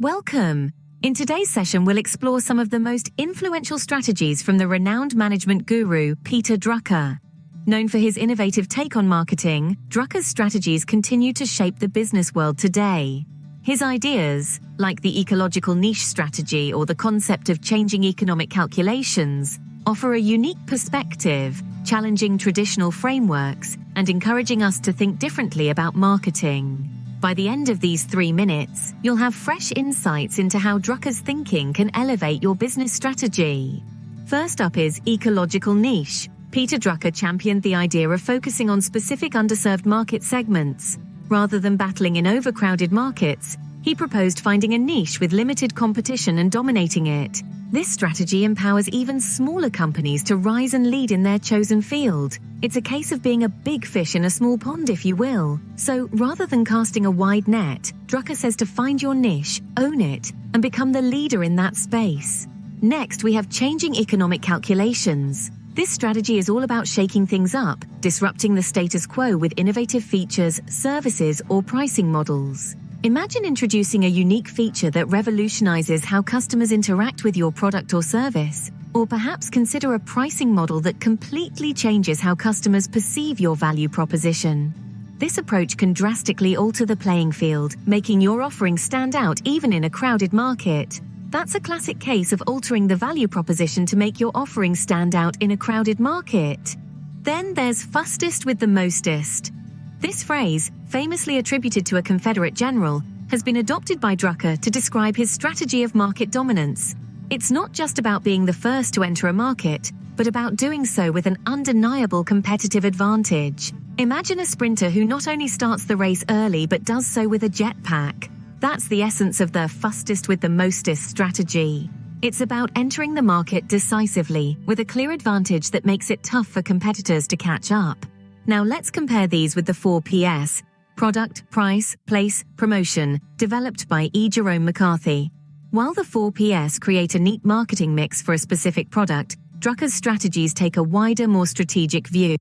Welcome! In today's session, we'll explore some of the most influential strategies from the renowned management guru, PeterDrucker. Known for his innovative take on marketing, Drucker's strategies continue to shape the business world today. His ideas, like the ecological niche strategy or the concept of changing economic calculations, offer a unique perspective, challenging traditional frameworks and encouraging us to think differently about marketing. By the end of these 3 minutes, you'll have fresh insights into how Drucker's thinking can elevate your business strategy. First up is Ecological Niche. PeterDrucker championed the idea of focusing on specific underserved market segments. Rather than battling in overcrowded markets, he proposed finding a niche with limited competition and dominating it. This strategy empowers even smaller companies to rise and lead in their chosen field. It's a case of being a big fish in a small pond, if you will. So, rather than casting a wide net, Drucker says to find your niche, own it, and become the leader in that space. Next, we have changing economic calculations. This strategy is all about shaking things up, disrupting the status quo with innovative features, services, or pricing models. Imagine introducing a unique feature that revolutionizes how customers interact with your product or service, or perhaps consider a pricing model that completely changes how customers perceive your value proposition. This approach can drastically alter the playing field, making your offering stand out even in a crowded market. That's a classic case of altering the value proposition to make your offering stand out in a crowded market. Then there's Fustest with the Mostest. This phrase, famously attributed to a Confederate general, has been adopted by Drucker to describe his strategy of market dominance. It's not just about being the first to enter a market, but about doing so with an undeniable competitive advantage. Imagine a sprinter who not only starts the race early but does so with a jetpack. That's the essence of the Fustest with the Mostest strategy. It's about entering the market decisively, with a clear advantage that makes it tough for competitors to catch up. Now let's compare these with the 4 Ps, product, price, place, promotion, developed by E. Jerome McCarthy. While the 4 Ps create a neat marketing mix for a specific product, Drucker's strategies take a wider, more strategic view.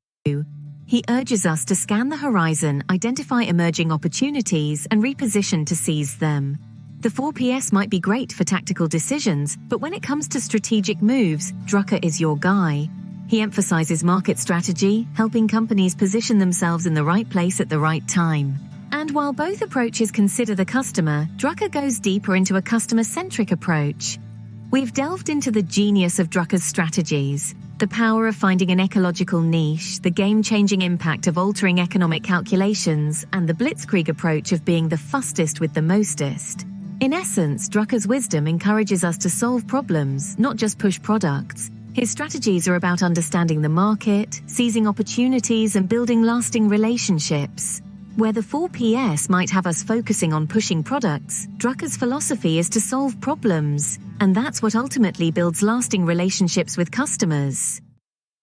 He urges us to scan the horizon, identify emerging opportunities, and reposition to seize them. The 4 Ps might be great for tactical decisions, but when it comes to strategic moves, Drucker is your guy. He emphasizes market strategy, helping companies position themselves in the right place at the right time. And while both approaches consider the customer, Drucker goes deeper into a customer-centric approach. We've delved into the genius of Drucker's strategies, the power of finding an ecological niche, the game-changing impact of altering economic calculations, and the blitzkrieg approach of being the fustest with the mostest. In essence, Drucker's wisdom encourages us to solve problems, not just push products. His strategies are about understanding the market, seizing opportunities, and building lasting relationships. Where the 4 Ps might have us focusing on pushing products, Drucker's philosophy is to solve problems, and that's what ultimately builds lasting relationships with customers.